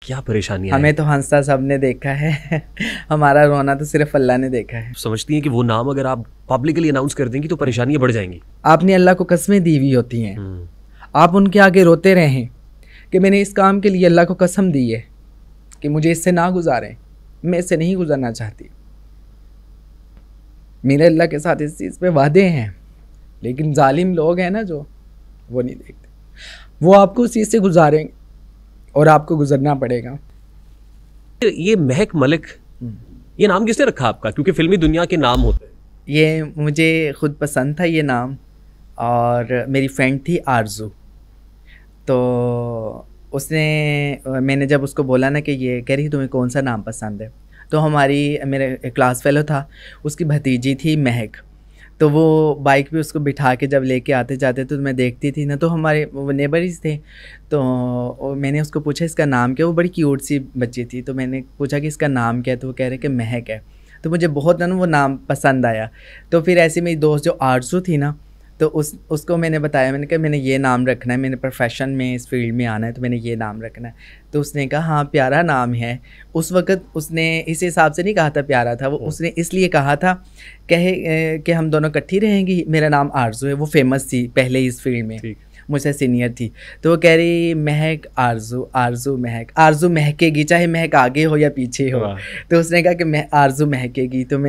क्या परेशानी है? हमें तो हंसता सबने देखा है हमारा रोना तो सिर्फ अल्लाह ने देखा है। समझती हैं कि वो नाम अगर आप पब्लिकली अनाउंस कर देंगी तो परेशानियां बढ़ जाएंगी। आपने अल्लाह को कस्में दी हुई होती हैं, आप उनके आगे रोते रहें कि मैंने इस काम के लिए अल्लाह को कसम दी है कि मुझे इससे ना गुजारें, मैं इससे नहीं गुजरना चाहती। मेरे अल्लाह के साथ इस चीज़ पे वादे हैं, लेकिन जालिम लोग हैं ना जो, वो नहीं देखते। वो आपको उस चीज़ से गुजारेंगे और आपको गुजरना पड़ेगा। ये महक मलिक, ये नाम किसने रखा आपका? क्योंकि फिल्मी दुनिया के नाम होते हैं। ये मुझे खुद पसंद था ये नाम, और मेरी फ्रेंड थी आरजू, तो उसने, मैंने जब उसको बोला ना कि ये कह रही तुम्हें कौन सा नाम पसंद है, तो मेरे क्लास फेलो था, उसकी भतीजी थी महक, तो वो बाइक पे उसको बिठा के जब लेके आते जाते तो मैं देखती थी ना, तो हमारे वो नेबर्स थे, तो मैंने उसको पूछा इसका नाम क्या, वो बड़ी क्यूट सी बच्ची थी, तो मैंने पूछा कि इसका नाम क्या है, तो वो कह रहे कि महक है। तो मुझे बहुत ना वो नाम पसंद आया। तो फिर ऐसे मेरी दोस्त जो आरजू थी ना, तो उसको मैंने बताया, मैंने कहा मैंने ये नाम रखना है, मैंने प्रोफेशन में इस फील्ड में आना है, तो मैंने ये नाम रखना है। तो उसने कहा हाँ प्यारा नाम है। उस वक़्त उसने इस हिसाब से नहीं कहा था प्यारा था, वो उसने इसलिए कहा था कहे कि हम दोनों इकट्ठी रहेंगी, मेरा नाम आरजू है। वो फेमस थी पहले इस फील्ड में, मुझसे सीनियर थी, तो वो कह रही महक आरजू, आरजू महक, आरजू महकेगी चाहे महक आगे हो या पीछे हो। तो उसने कहा कि आरजू महकेगी, तो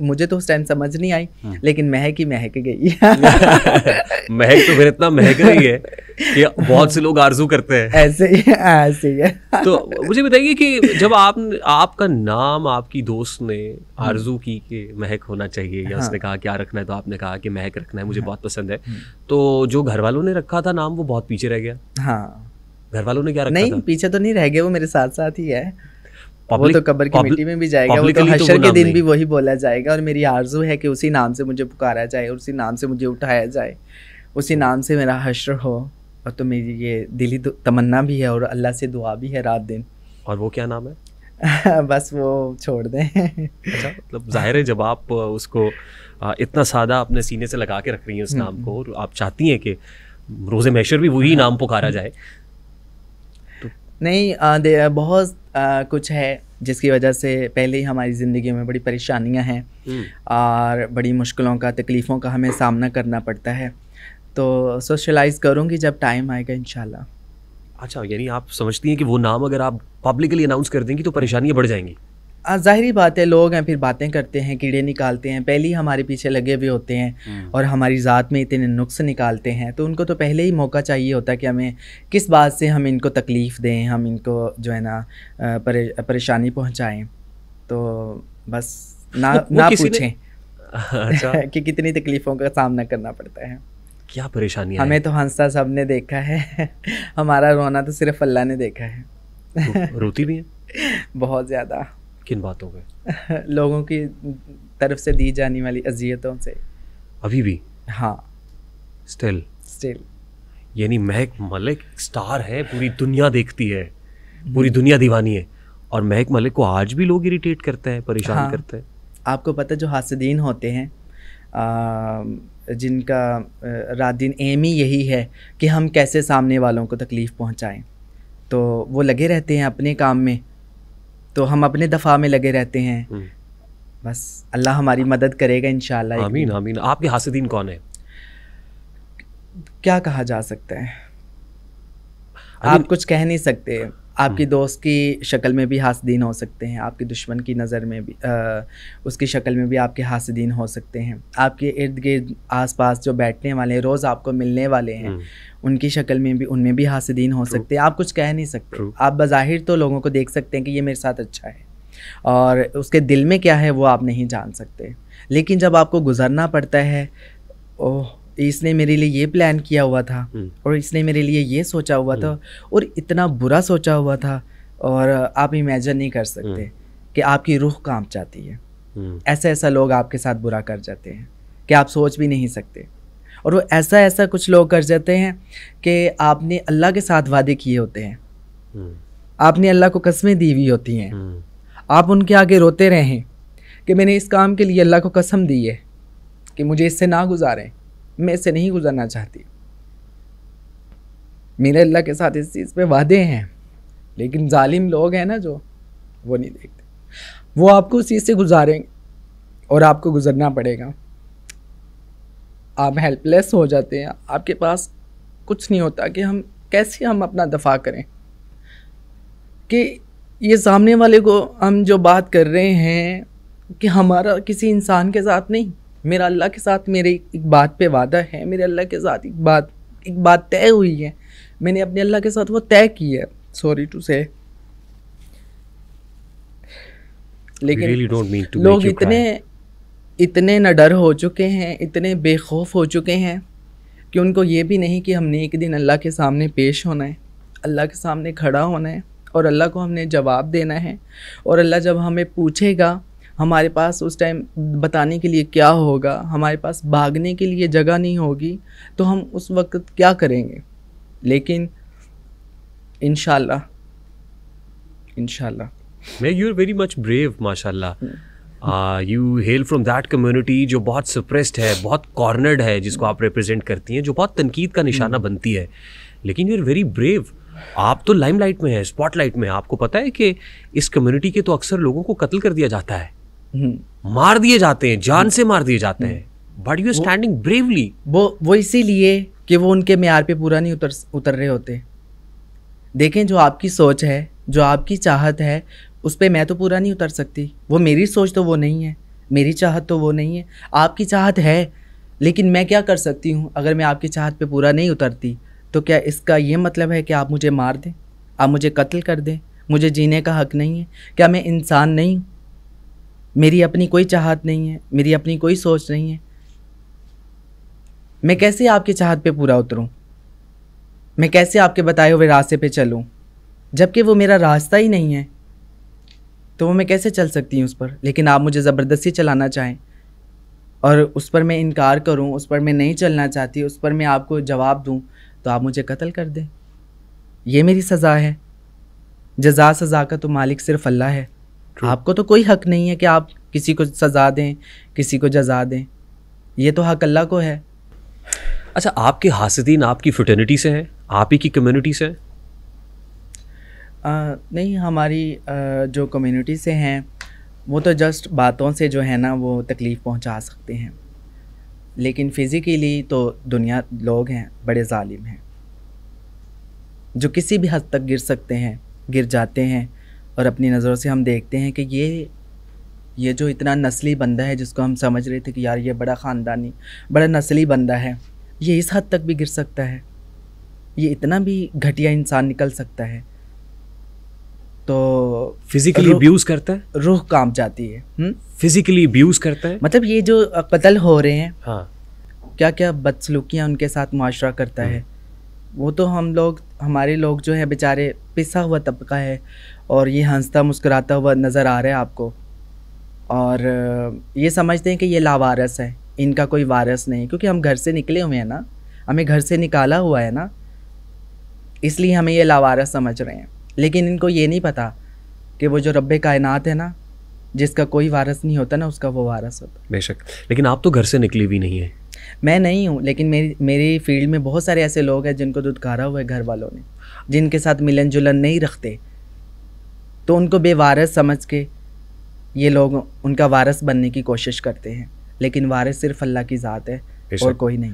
मुझे तो उस टाइम समझ नहीं आई, लेकिन महक ही महक गई महक तो फिर इतना महक रही है कि बहुत से लोग आरजू करते हैं। ऐसे ही है। तो मुझे बताइए कि जब आपका नाम आपकी दोस्त ने आरजू की कि महक होना चाहिए, या उसने कहा क्या रखना है, तो आपने कहा कि महक रखना है, मुझे बहुत पसंद है, तो जो घर वालों ने रखा था नाम वो बहुत पीछे रह गया। हाँ, घर वालों ने क्या रखा नहीं था? पीछे तो नहीं रह गए, वो मेरे साथ साथ ही है। वो तो कब्र की मिट्टी में भी जाएगा, वो तो हशर के दिन भी वही बोला जाएगा। और मेरी आरजू है कि उसी नाम से मुझे पुकारा जाए, उसी नाम से मुझे उठाया जाए, उसी नाम से मेरा हशर हो। और तो मेरी ये दिली तमन्ना भी है और अल्लाह से दुआ भी है रात दिन। और वो क्या नाम है? बस वो छोड़ दें। अच्छा, मतलब जाहिर है जब आप उसको इतना सादा अपने सीने से लगा के रख रही हैं उस नाम को, और आप चाहती हैं कि रोज़े महशर भी वही नाम पुकारा जाए, तो नहीं बहुत कुछ है जिसकी वजह से पहले ही हमारी ज़िंदगी में बड़ी परेशानियां हैं और बड़ी मुश्किलों का, तकलीफ़ों का हमें सामना करना पड़ता है। तो सोशलाइज़ करूँगी जब टाइम आएगा इंशाल्लाह। अच्छा, यानी आप समझती हैं कि वो नाम अगर आप पब्लिकली अनाउंस कर देंगी तो परेशानियां बढ़ जाएंगी? ज़ाहिरी बात है, लोग हैं फिर बातें करते हैं, कीड़े निकालते हैं, पहले ही हमारे पीछे लगे हुए होते हैं और हमारी ज़ात में इतने नुक्स निकालते हैं, तो उनको तो पहले ही मौका चाहिए होता है कि हमें किस बात से हम इनको तकलीफ़ दें, हम इनको जो है ना परेशानी पहुंचाएं। तो बस ना पूछें अच्छा कि कितनी तकलीफ़ों का सामना करना पड़ता है। क्या परेशानी है? हमें तो हंसता सबने देखा है हमारा रोना तो सिर्फ अल्लाह ने देखा है। रोती भी हैं? बहुत ज़्यादा। किन बातों पे? लोगों की तरफ से दी जाने वाली अजियतों से। अभी भी? हाँ, स्टिल। यानी महक मलिक स्टार है, पूरी दुनिया देखती है, पूरी दुनिया दीवानी है, और महक मलिक को आज भी लोग इरिटेट करते हैं, परेशान करते हैं। आपको पता जो हासिदीन होते हैं, जिनका रात दिन एम ही यही है कि हम कैसे सामने वालों को तकलीफ़ पहुंचाएं, तो वो लगे रहते हैं अपने काम में, तो हम अपने दफ़ा में लगे रहते हैं। बस अल्लाह हमारी मदद करेगा इंशाल्लाह। आमीन आमीन। आपके हासिदीन कौन है? क्या कहा जा सकता है, आप कुछ कह नहीं सकते। आपकी दोस्त की शक्ल में भी हासिदीन हो सकते हैं, आपके दुश्मन की नज़र में भी उसकी शक्ल में भी आपके हासिदीन हो सकते हैं, आपके इर्द गिर्द आसपास जो बैठने वाले हैं, रोज़ आपको मिलने वाले हैं, उनकी शक्ल में भी, उनमें भी हासिदीन हो सकते हैं। आप कुछ कह नहीं सकते। आप बज़ाहिर तो लोगों को देख सकते हैं कि ये मेरे साथ अच्छा है, और उसके दिल में क्या है वो आप नहीं जान सकते। लेकिन जब आपको गुजरना पड़ता है, ओह इसने मेरे लिए ये प्लान किया हुआ था, और इसने मेरे लिए ये सोचा हुआ था, और इतना बुरा सोचा हुआ था, और आप इमेजिन नहीं कर सकते कि आपकी रूह कांप जाती है। ऐसा लोग आपके साथ बुरा कर जाते हैं कि आप सोच भी नहीं सकते। और वो ऐसा कुछ लोग कर जाते हैं कि आपने अल्लाह के साथ वादे किए होते हैं, आपने अल्लाह को कस्में दी हुई होती हैं, आप उनके आगे रोते रहें कि मैंने इस काम के लिए अल्लाह को कसम दी है कि मुझे इससे ना गुजारें, मैं इससे नहीं गुजरना चाहती। मेरे अल्लाह के साथ इस चीज़ पे वादे हैं, लेकिन जालिम लोग हैं ना जो, वो नहीं देखते, वो आपको उस चीज़ से गुजारेंगे और आपको गुजरना पड़ेगा। आप हेल्पलेस हो जाते हैं, आपके पास कुछ नहीं होता कि हम कैसे हम अपना दफा करें, कि ये सामने वाले को हम जो बात कर रहे हैं कि हमारा किसी इंसान के साथ नहीं, मेरा अल्लाह के साथ मेरे एक बात पे वादा है, मेरे अल्लाह के साथ एक बात तय हुई है, मैंने अपने अल्लाह के साथ वो तय की है, सॉरी टू से। लेकिन really लोग इतने नडर हो चुके हैं, इतने बेखौफ हो चुके हैं कि उनको ये भी नहीं कि हमने एक दिन अल्लाह के सामने पेश होना है, अल्लाह के सामने खड़ा होना है और अल्लाह को हमने जवाब देना है। और अल्लाह जब हमें पूछेगा, हमारे पास उस टाइम बताने के लिए क्या होगा, हमारे पास भागने के लिए जगह नहीं होगी, तो हम उस वक्त क्या करेंगे। लेकिन इंशाल्लाह you are very much brave माशाल्लाह। You hail from that community जो बहुत सप्रेस्ड है, बहुत कॉर्नर्ड है, जिसको आप रिप्रेजेंट करती हैं, जो बहुत तनकीद का निशाना बनती है, लेकिन यू आर वेरी ब्रेव। आप तो लाइमलाइट में है, स्पॉटलाइट में। आपको पता है कि इस कम्युनिटी के तो अक्सर लोगों को कत्ल कर दिया जाता है, मार दिए जाते हैं, जान से मार दिए जाते हैं, but you are standing bravely. वो इसीलिए कि वो उनके म्यार पे पूरा नहीं उतर रहे होते। देखें, जो आपकी सोच है, जो आपकी चाहत है, उस पर मैं तो पूरा नहीं उतर सकती। वो मेरी सोच तो वो नहीं है, मेरी चाहत तो वो नहीं है, आपकी चाहत है, लेकिन मैं क्या कर सकती हूँ। अगर मैं आपकी चाहत पे पूरा नहीं उतरती तो क्या इसका ये मतलब है कि आप मुझे मार दें, आप मुझे कत्ल कर दें, मुझे जीने का हक़ नहीं है? क्या मैं इंसान नहीं हूँ? मेरी अपनी कोई चाहत नहीं है, मेरी अपनी कोई सोच नहीं है? मैं कैसे आपकी चाहत पे पूरा उतरूँ? मैं कैसे आपके बताए हुए रास्ते पे चलूँ, जबकि वो मेरा रास्ता ही नहीं है? तो वो मैं कैसे चल सकती हूँ उस पर? लेकिन आप मुझे ज़बरदस्ती चलाना चाहें और उस पर मैं इनकार करूँ, उस पर मैं नहीं चलना चाहती, उस पर मैं आपको जवाब दूँ, तो आप मुझे कत्ल कर दें। ये मेरी सज़ा है। जज़ा सज़ा का तो मालिक सिर्फ अल्लाह है। आपको तो कोई हक़ नहीं है कि आप किसी को सज़ा दें, किसी को जज़ा दें। ये तो हक़ अल्लाह को है। अच्छा, आपके हासिदीन आपकी फ्रेटर्निटी से हैं, आप ही की कम्युनिटी से हैं? नहीं, हमारी जो कम्युनिटी से हैं वो तो जस्ट बातों से जो है ना वो तकलीफ़ पहुंचा सकते हैं, लेकिन फ़िज़िकली तो दुनिया लोग हैं बड़े ज़ालिम हैं, जो किसी भी हद तक गिर सकते हैं, गिर जाते हैं। और अपनी नज़रों से हम देखते हैं कि ये जो इतना नस्ली बंदा है, जिसको हम समझ रहे थे कि यार ये बड़ा ख़ानदानी, बड़ा नस्ली बंदा है, ये इस हद तक भी गिर सकता है, ये इतना भी घटिया इंसान निकल सकता है। तो फिजिकली अब्यूज़ करता है, रूह कांप जाती है। फिजिकली अब्यूज़ करता है, मतलब ये जो कत्ल हो रहे हैं, हाँ, क्या क्या बदसलूकियाँ उनके साथ मुआशरा करता है, वो तो हमारे लोग जो है बेचारे पिसा हुआ तबका है, और ये हंसता मुस्कुराता हुआ नज़र आ रहा है आपको, और ये समझते हैं कि ये लावारस है, इनका कोई वारस नहीं, क्योंकि हम घर से निकले हुए हैं ना, हमें घर से निकाला हुआ है ना, इसलिए हमें ये लावारस समझ रहे हैं। लेकिन इनको ये नहीं पता कि वो जो रब्बे कायनात है ना, जिसका कोई वारस नहीं होता ना, उसका वो वारस होता। बेशक, लेकिन आप तो घर से निकली भी नहीं है। मैं नहीं हूँ, लेकिन मेरी फील्ड में बहुत सारे ऐसे लोग हैं जिनको दुत्कारा हुआ है घर वालों ने, जिनके साथ मिलन जुलन नहीं रखते, तो उनको बेवारस समझ के ये लोग उनका वारस बनने की कोशिश करते हैं। लेकिन वारिस सिर्फ अल्लाह की ज़ात है और कोई नहीं।